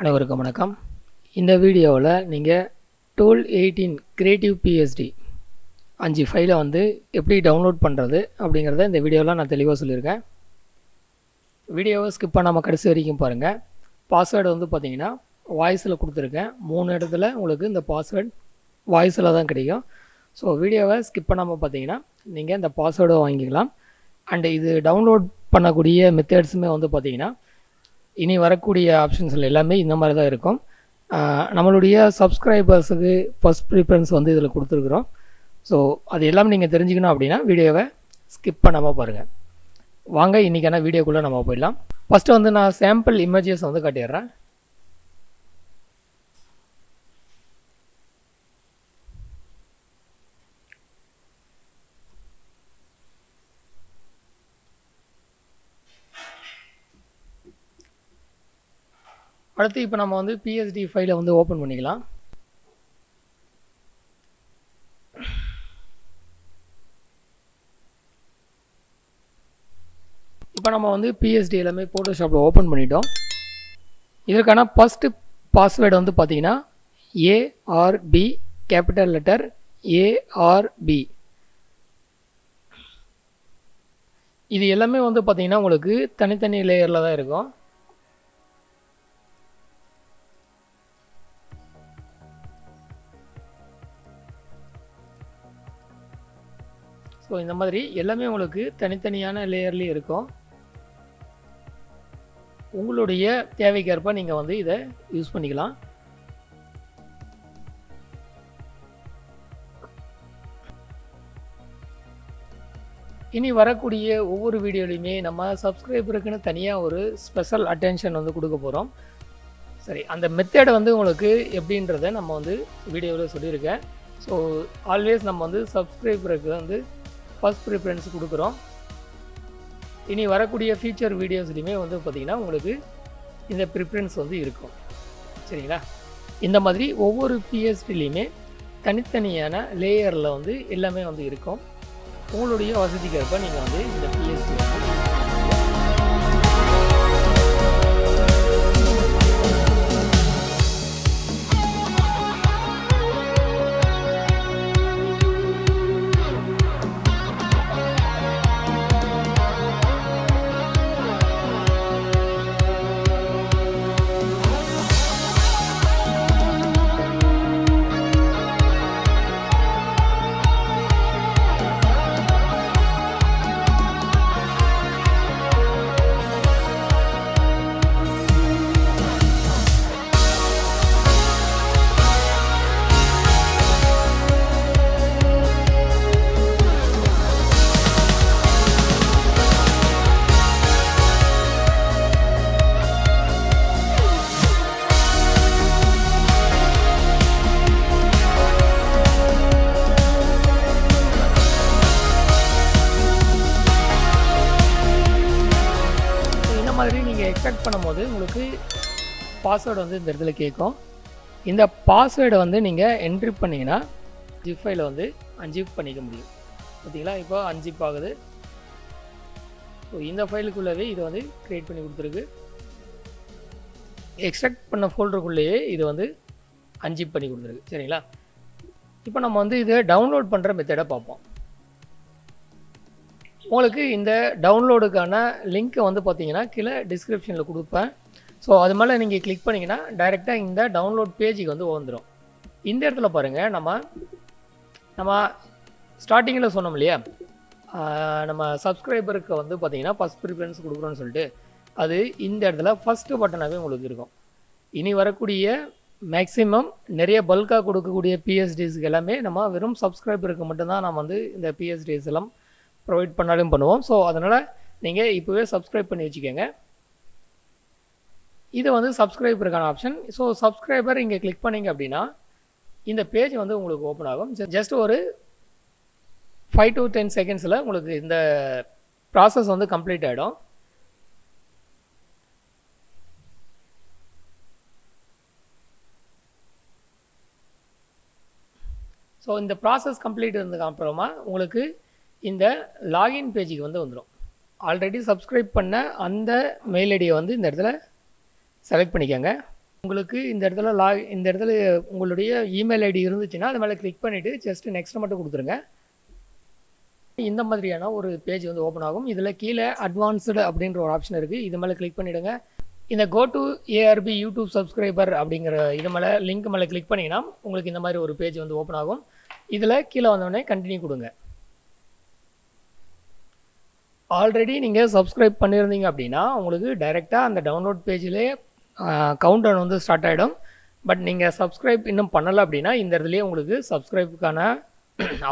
அனைவருக்கும் வணக்கம். இந்த வீடியோவில் நீங்கள் டூல் 18 கிரியேட்டிவ் PSD 5 ஃபைலை வந்து எப்படி டவுன்லோட் பண்ணுறது அப்படிங்கிறத இந்த வீடியோவில் நான் தெளிவாக சொல்லியிருக்கேன். வீடியோவை ஸ்கிப் பண்ணாமல் கடைசி வரைக்கும் பாருங்கள். பாஸ்வேர்டு வந்து பார்த்தீங்கன்னா வாய்ஸில் கொடுத்துருக்கேன். 3 இடத்துல உங்களுக்கு இந்த பாஸ்வேர்டு வாய்ஸில் தான் கிடைக்கும். ஸோ வீடியோவை ஸ்கிப் பண்ணாமல் பார்த்தீங்கன்னா நீங்கள் இந்த பாஸ்வேர்டை வாங்கிக்கலாம். அண்டு இது டவுன்லோட் பண்ணக்கூடிய மெத்தட்ஸுமே வந்து பார்த்தீங்கன்னா இனி வரக்கூடிய ஆப்ஷன்ஸில் எல்லாமே இந்த மாதிரி தான் இருக்கும். நம்மளுடைய சப்ஸ்கிரைபர்ஸுக்கு ஃபஸ்ட் ப்ரிஃபரன்ஸ் வந்து இதில் கொடுத்துருக்குறோம். ஸோ அது எல்லாமே நீங்கள் தெரிஞ்சுக்கணும் அப்படின்னா வீடியோவை ஸ்கிப் பண்ணாமல் பாருங்கள். வாங்க இன்றைக்கான வீடியோக்குள்ளே நம்ம போயிடலாம். ஃபஸ்ட்டு வந்து நான் சாம்பிள் இமேஜஸ் வந்து காட்டிடுறேன். அடுத்து இப்போ நம்ம வந்து PSD ஃபைலை வந்து ஓப்பன் பண்ணிக்கலாம். இப்போ நம்ம வந்து PSD எல்லாமே ஃபோட்டோஷாப்பில் ஓப்பன் பண்ணிட்டோம். இதற்கான ஃபஸ்ட்டு பாஸ்வேர்டு வந்து பார்த்தீங்கன்னா ARB கேபிட்டல் லெட்டர் ARB. இது எல்லாமே வந்து பார்த்தீங்கன்னா உங்களுக்கு தனித்தனி லேயரில் தான் இருக்கும். ஸோ இந்த மாதிரி எல்லாமே உங்களுக்கு தனித்தனியான லேயர்லேயும் இருக்கும். உங்களுடைய தேவைக்கேற்ப நீங்கள் வந்து இதை யூஸ் பண்ணிக்கலாம். இனி வரக்கூடிய ஒவ்வொரு வீடியோலையுமே நம்ம சப்ஸ்கிரைபருக்குன்னு தனியாக ஒரு ஸ்பெஷல் அட்டென்ஷன் வந்து கொடுக்க போகிறோம். சரி, அந்த மெத்தடை வந்து உங்களுக்கு எப்படின்றத நம்ம வந்து வீடியோவில் சொல்லியிருக்கேன். ஸோ ஆல்வேஸ் நம்ம வந்து சப்ஸ்கிரைபருக்கு வந்து ஃபஸ்ட் ப்ரிஃபரன்ஸ் கொடுக்குறோம். இனி வரக்கூடிய ஃபியூச்சர் வீடியோஸ்லையுமே வந்து பார்த்திங்கன்னா உங்களுக்கு இந்த ப்ரிஃபரன்ஸ் வந்து இருக்கும். சரிங்களா? இந்த மாதிரி ஒவ்வொரு PSDலையுமே தனித்தனியான லேயரில் வந்து எல்லாமே வந்து இருக்கும். உங்களுடைய வசதிக்கேற்ப நீங்கள் வந்து இந்த PSD வந்து மாதிரி நீங்கள் எக்ஸ்ட்ராக்ட் பண்ணும்போது உங்களுக்கு பாஸ்வேர்டு வந்து இந்த இடத்துல கேட்கும். இந்த பாஸ்வேர்டை வந்து நீங்கள் என்ட்ரி பண்ணிங்கன்னா ஜிப் ஃபைலை வந்து அன்ஜிப் பண்ணிக்க முடியும். பார்த்தீங்களா? இப்போ அன்ஜிப் ஆகுது. ஸோ இந்த ஃபைலுக்குள்ளவே இது வந்து க்ரியேட் பண்ணி கொடுத்துருக்கு. எக்ஸ்ட்ராக்ட் பண்ண ஃபோல்டருக்குள்ளேயே இது வந்து அன்ஜிப் பண்ணி கொடுத்துருக்கு. சரிங்களா? இப்போ நம்ம வந்து இதை டவுன்லோட் பண்ணுற மெத்தடை பார்ப்போம். உங்களுக்கு இந்த டவுன்லோடுக்கான லிங்க்கை வந்து பார்த்தீங்கன்னா கீழே டிஸ்கிரிப்ஷனில் கொடுப்பேன். ஸோ அது மேலே நீங்கள் கிளிக் பண்ணிங்கன்னா டைரெக்டாக இந்த டவுன்லோட் பேஜுக்கு வந்து வந்துடும். இந்த இடத்துல பாருங்கள், நம்ம ஸ்டார்டிங்கில் சொன்னோம் இல்லையா, நம்ம சப்ஸ்கிரைபருக்கு வந்து பார்த்தீங்கன்னா ஃபஸ்ட் ப்ரிஃபரன்ஸ் கொடுக்குறோன்னு சொல்லிட்டு, அது இந்த இடத்துல ஃபஸ்ட்டு பட்டனாகவே உங்களுக்கு இருக்கும். இனி வரக்கூடிய மேக்ஸிமம் நிறைய பல்காக கொடுக்கக்கூடிய PSDஸ்க்கு எல்லாமே நம்ம வெறும் சப்ஸ்கிரைபருக்கு மட்டும்தான் நம்ம வந்து இந்த PSDஸ் எல்லாம் ப்ரொவைட் பண்ணாலும் பண்ணுவோம். ஸோ அதனால் நீங்கள் இப்போவே சப்ஸ்கிரைப் பண்ணி வச்சுக்கோங்க. இது வந்து சப்ஸ்கிரைபருக்கான ஆப்ஷன். ஸோ சப்ஸ்கிரைபர் இங்கே கிளிக் பண்ணிங்க அப்படின்னா இந்த பேஜ் வந்து உங்களுக்கு ஓப்பன் ஆகும். ஜஸ்ட் ஒரு 5 to 10 செகண்ட்ஸில் உங்களுக்கு இந்த ப்ராசஸ் வந்து கம்ப்ளீட் ஆகிடும். ஸோ இந்த ப்ராசஸ் கம்ப்ளீட் இருந்ததுக்கு அப்புறமா உங்களுக்கு இந்த லாகின் பேஜுக்கு வந்து வந்துடும். ஆல்ரெடி சப்ஸ்கிரைப் பண்ண அந்த மெயில் ஐடியை வந்து இந்த இடத்துல செலக்ட் பண்ணிக்கோங்க. உங்களுக்கு இந்த இடத்துல உங்களுடைய இமெயில் ஐடி இருந்துச்சுன்னா அது மேலே கிளிக் பண்ணிவிட்டு ஜஸ்ட் நெக்ஸ்ட் மட்டும் கொடுத்துருங்க. இந்த மாதிரியான ஒரு பேஜ் வந்து ஓப்பன் ஆகும். இதில் கீழே அட்வான்ஸ்டு அப்படின்ற ஒரு ஆப்ஷன் இருக்குது. இது மேலே கிளிக் பண்ணிவிடுங்க. இந்த go to ARP YouTube subscriber அப்படிங்கிற இது மேலே லிங்க் மேலே கிளிக் பண்ணிங்கன்னா உங்களுக்கு இந்த மாதிரி ஒரு பேஜ் வந்து ஓப்பன் ஆகும். இதில் கீழே வந்தோடனே கண்டினியூ கொடுங்க. ஆல்ரெடி நீங்கள் சப்ஸ்கிரைப் பண்ணியிருந்தீங்க அப்படின்னா உங்களுக்கு டைரெக்டாக அந்த டவுன்லோட் பேஜிலே கவுண்டர் வந்து ஸ்டார்ட் ஆகிடும். பட் நீங்கள் சப்ஸ்கிரைப் இன்னும் பண்ணலை அப்படின்னா இந்த இடத்துலையே உங்களுக்கு சப்ஸ்கிரைப்புக்கான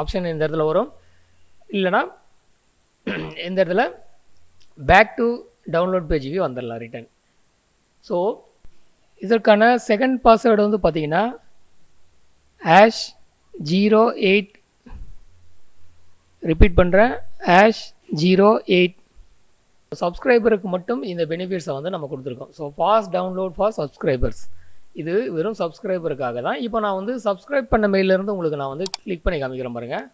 ஆப்ஷன் இந்த இடத்துல வரும். இல்லைனா இந்த இடத்துல பேக் டு டவுன்லோட் பேஜுக்கு வந்துடலாம் ரிட்டன். ஸோ இதற்கான செகண்ட் பாஸ்வேர்டு வந்து பார்த்தீங்கன்னா #08 ரிப்பீட் பண்ணுறேன் #08 சப்ஸ்கிரைபருக்கு மட்டும் இந்த பெனிஃபிட்ஸை வந்து நம்ம கொடுத்துருக்கோம். So fast download for subscribers, இது வெறும் சப்ஸ்கிரைபருக்காக தான். இப்போ நான் வந்து சப்ஸ்கிரைப் பண்ண மெயிலிருந்து உங்களுக்கு நான் வந்து கிளிக் பண்ணி காமிக்கிறேன் பாருங்கள்.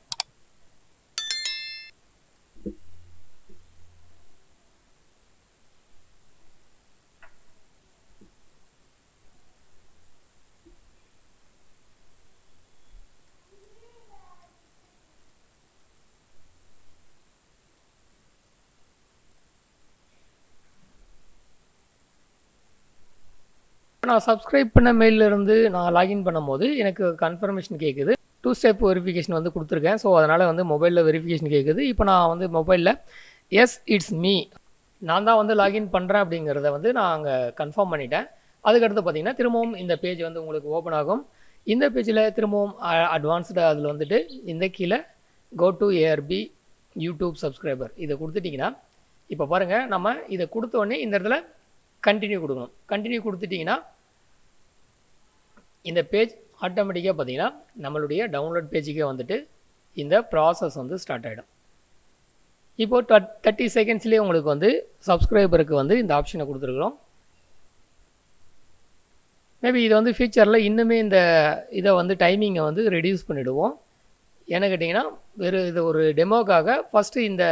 நான் சப்ஸ்கிரைப் பண்ண மெயிலிருந்து நான் லாகின் பண்ணும்போது எனக்கு கன்ஃபர்மேஷன் கேட்குது. 2 ஸ்டெப் வெரிஃபிகேஷன் வந்து கொடுத்துருக்கேன். ஸோ அதனால் வந்து மொபைலில் வெரிஃபிகேஷன் கேட்குது. இப்போ நான் வந்து மொபைலில் எஸ் இட்ஸ் மீ, நான் தான் வந்து லாகின் பண்ணுறேன் அப்படிங்கிறத வந்து நான் அங்கே கன்ஃபார்ம் பண்ணிட்டேன். அதுக்கடுத்து பார்த்தீங்கன்னா திரும்பவும் இந்த பேஜ் வந்து உங்களுக்கு ஓப்பன் ஆகும். இந்த பேஜில் திரும்பவும் அட்வான்ஸ்டு அதில் வந்துட்டு இந்த கீழே go to ARP YouTube subscriber இதை கொடுத்துட்டிங்கன்னா இப்போ பாருங்கள், நம்ம இதை கொடுத்த உடனே இந்த இடத்துல கண்டினியூ கொடுக்கணும். கண்டினியூ கொடுத்துட்டிங்கன்னா இந்த பேஜ் ஆட்டோமேட்டிக்காக பார்த்தீங்கன்னா நம்மளுடைய டவுன்லோட் பேஜுக்கே வந்துட்டு இந்த ப்ராசஸ் வந்து ஸ்டார்ட் ஆகிடும். இப்போது 30 செகண்ட்ஸ்லேயே உங்களுக்கு வந்து சப்ஸ்கிரைபருக்கு வந்து இந்த ஆப்ஷனை கொடுத்துருக்குறோம். மேபி இது வந்து ஃபியூச்சரில் இன்னுமே இதை வந்து டைமிங்கை வந்து ரெடியூஸ் பண்ணிவிடுவோம். என்ன கேட்டிங்கன்னா வெறும் இது ஒரு டெமோக்காக ஃபஸ்ட்டு இந்த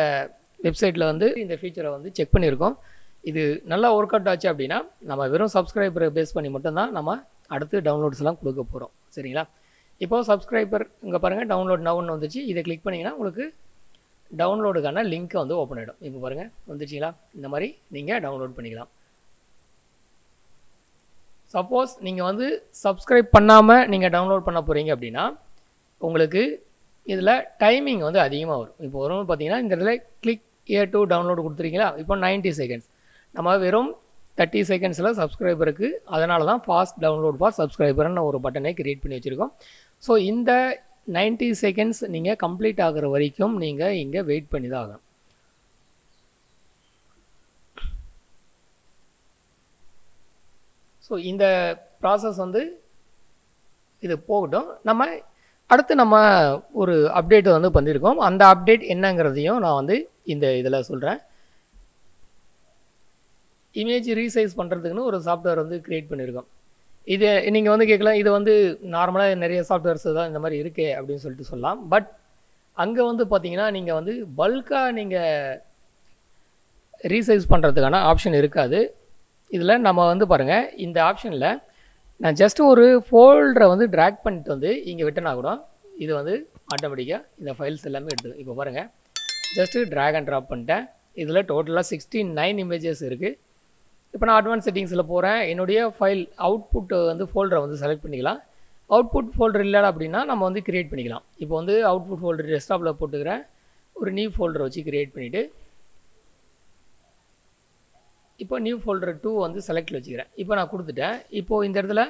வெப்சைட்டில் வந்து இந்த ஃபீச்சரை வந்து செக் பண்ணியிருக்கோம். இது நல்லா ஒர்க் அவுட் ஆச்சு அப்படின்னா நம்ம வெறும் சப்ஸ்கிரைபரை பேஸ் பண்ணி மட்டும்தான் நம்ம அடுத்து டவுன்லோட்ஸ்லாம் கொடுக்க போகிறோம். சரிங்களா? இப்போது சப்ஸ்கிரைபர் இங்கே பாருங்கள் டவுன்லோட் நவுன்னு வந்துச்சு. இதை கிளிக் பண்ணிங்கன்னா உங்களுக்கு டவுன்லோடுக்கான லிங்க்கை வந்து ஓப்பன் ஆகிடும். இப்போ பாருங்கள் வந்துச்சிங்களா? இந்த மாதிரி நீங்கள் டவுன்லோட் பண்ணிக்கலாம். சப்போஸ் நீங்கள் வந்து சப்ஸ்கிரைப் பண்ணாமல் நீங்கள் டவுன்லோட் பண்ண போகிறீங்க அப்படின்னா உங்களுக்கு இதில் டைமிங் வந்து அதிகமாக வரும். இப்போ வரும் பார்த்தீங்கன்னா இந்த இடத்துல கிளிக் ஏர் டு டவுன்லோடு கொடுத்துருக்கீங்களா? இப்போ 90 செகண்ட்ஸ், நம்ம வெறும் 30 செகண்ட்ஸில் சப்ஸ்கிரைபருக்கு, அதனால தான் ஃபாஸ்ட் டவுன்லோட் ஃபார் சப்ஸ்கிரைபர்னு ஒரு பட்டனை கிரியேட் பண்ணி வச்சுருக்கோம். ஸோ இந்த 90 செகண்ட்ஸ் நீங்கள் கம்ப்ளீட் ஆகிற வரைக்கும் நீங்கள் இங்கே வெயிட் பண்ணி தான் ஆகணும். ஸோ இந்த ப்ராசஸ் வந்து இது போகட்டும். அடுத்து நம்ம ஒரு அப்டேட் வந்து பண்ணியிருக்கோம். அந்த அப்டேட் என்னங்கிறதையும் நான் வந்து இந்த இதில் சொல்கிறேன். இமேஜ் ரீசைஸ் பண்ணுறதுக்குன்னு ஒரு சாஃப்ட்வேர் வந்து க்ரியேட் பண்ணியிருக்கோம். இது நீங்கள் வந்து கேட்கலாம், இது வந்து நார்மலாக நிறைய சாஃப்ட்வேர்ஸ் தான் இந்த மாதிரி இருக்கே அப்படின்னு சொல்லிட்டு சொல்லலாம். பட் அங்கே வந்து பார்த்தீங்கன்னா நீங்கள் வந்து பல்காக நீங்கள் ரீசைஸ் பண்ணுறதுக்கான ஆப்ஷன் இருக்காது. இதில் நம்ம வந்து பாருங்கள், இந்த ஆப்ஷனில் நான் ஜஸ்ட் ஒரு ஃபோல்டரை வந்து ட்ராக் பண்ணிட்டு வந்து இங்கே விட்டனா கூட இது வந்து ஆட்டோமேட்டிக்காக இந்த ஃபைல்ஸ் எல்லாமே எடுத்துக்கும். இப்போ பாருங்கள், ஜஸ்ட்டு ட்ராக் அண்ட் ட்ராப் பண்ணிட்டேன். இதில் டோட்டலாக 69 இமேஜஸ் இருக்குது. இப்போ நான் அட்வான்ஸ் செட்டிங்ஸில் போகிறேன். என்னுடைய ஃபைல் அவுட்புட் வந்து ஃபோல்டரை வந்து செலக்ட் பண்ணிக்கலாம். அவுட்புட் ஃபோல்டர் இல்லை அப்படின்னா நம்ம வந்து க்ரியேட் பண்ணிக்கலாம். இப்போ வந்து அவுட்புட் ஃபோல்டர் டெஸ்க்டாப்பில் போட்டுக்கிறேன். ஒரு நியூ ஃபோல்டரை வச்சு க்ரியேட் பண்ணிவிட்டு இப்போ நியூ ஃபோல்டர் 2 வந்து செலக்டில் வச்சுக்கிறேன். இப்போ நான் கொடுத்துட்டேன். இப்போது இந்த இடத்துல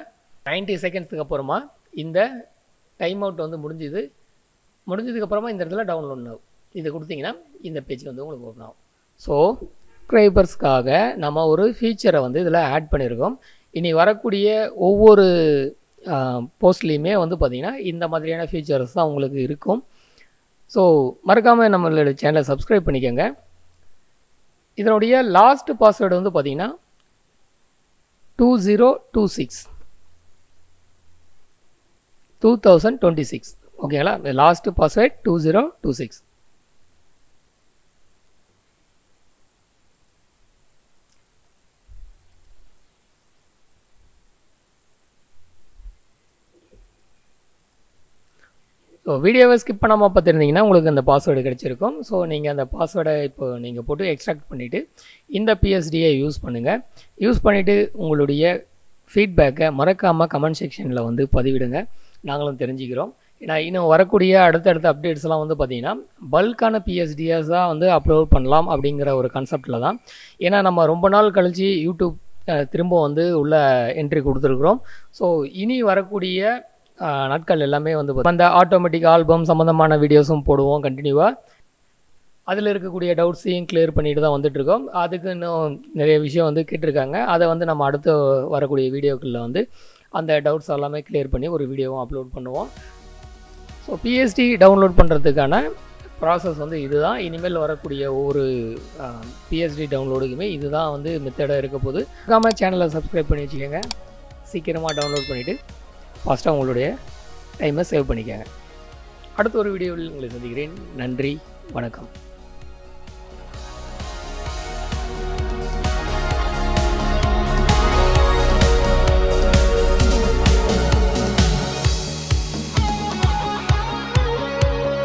90 செகண்ட்ஸுக்கு அப்புறமா இந்த டைம் அவுட் வந்து முடிஞ்சதுக்கப்புறமா இந்த இடத்துல டவுன்லோட் ஆகும். இதை கொடுத்தீங்கன்னா இந்த பேஜ் வந்து உங்களுக்கு ஓப்பன் ஆகும். ஸோ சப்ஸ்கிரைபர்ஸ்க்காக நம்ம ஒரு ஃபீச்சரை வந்து இதில் ஆட் பண்ணியிருக்கோம். இனி வரக்கூடிய ஒவ்வொரு போஸ்ட்லேயுமே வந்து பார்த்திங்கன்னா இந்த மாதிரியான ஃபீச்சர்ஸ் தான் உங்களுக்கு இருக்கும். ஸோ மறக்காமல் நம்மளோட சேனலை சப்ஸ்கிரைப் பண்ணிக்கோங்க. இதனுடைய லாஸ்ட் பாஸ்வேர்டு வந்து பார்த்திங்கன்னா 2026 ஓகேங்களா? Last password 2026. ஸோ வீடியோவை ஸ்கிப் பண்ணாமல் பார்த்துருந்தீங்கன்னா உங்களுக்கு அந்த பாஸ்வேர்டு கிடச்சிருக்கும். ஸோ நீங்கள் அந்த பாஸ்வேர்டை இப்போ நீங்கள் போட்டு எக்ஸ்ட்ராக்ட் பண்ணிவிட்டு இந்த பிஎஸ்டியை யூஸ் பண்ணுங்கள். யூஸ் பண்ணிவிட்டு உங்களுடைய ஃபீட்பேக்கை மறக்காமல் கமெண்ட் செக்ஷனில் வந்து பதிவிடுங்க, நாங்களும் தெரிஞ்சுக்கிறோம். ஏன்னா இன்னும் வரக்கூடிய அடுத்தடுத்த அப்டேட்ஸ்லாம் வந்து பார்த்திங்கன்னா பல்கான பிஎஸ்டிஎஸாக வந்து அப்லோட் பண்ணலாம் அப்படிங்கிற ஒரு கான்செப்டில் தான். ஏன்னா நம்ம ரொம்ப நாள் கழித்து யூடியூப் திரும்ப வந்து உள்ள என்ட்ரி கொடுத்துருக்குறோம். ஸோ இனி வரக்கூடிய நாட்கள் எல்லாமே வந்து அந்த ஆட்டோமேட்டிக் ஆல்பம் சம்மந்தமான வீடியோஸும் போடுவோம் கண்டினியூவாக. அதில் இருக்கக்கூடிய டவுட்ஸையும் கிளியர் பண்ணிட்டு தான் வந்துட்டுருக்கோம். அதுக்கு இன்னும் நிறைய விஷயம் வந்து கேட்டிருக்காங்க. அதை வந்து நம்ம அடுத்து வரக்கூடிய வீடியோக்களில் வந்து அந்த டவுட்ஸ் எல்லாமே கிளியர் பண்ணி ஒரு வீடியோவும் அப்லோட் பண்ணுவோம். ஸோ பிஎஸ்டி டவுன்லோட் பண்ணுறதுக்கான ப்ராசஸ் வந்து இதுதான். இனிமேல் வரக்கூடிய ஒவ்வொரு பிஎஸ்டி டவுன்லோடுக்குமே இதுதான் வந்து மெத்தடாக இருக்க போது. மறக்காம சேனலை சப்ஸ்கிரைப் பண்ணி வச்சுக்கோங்க. சீக்கிரமாக டவுன்லோட் பண்ணிவிட்டு ஃபாஸ்ட்டாக உங்களுடைய டைமை சேவ் பண்ணிக்கோங்க. அடுத்த ஒரு வீடியோவில் உங்களை சந்திக்கிறேன். நன்றி, வணக்கம்.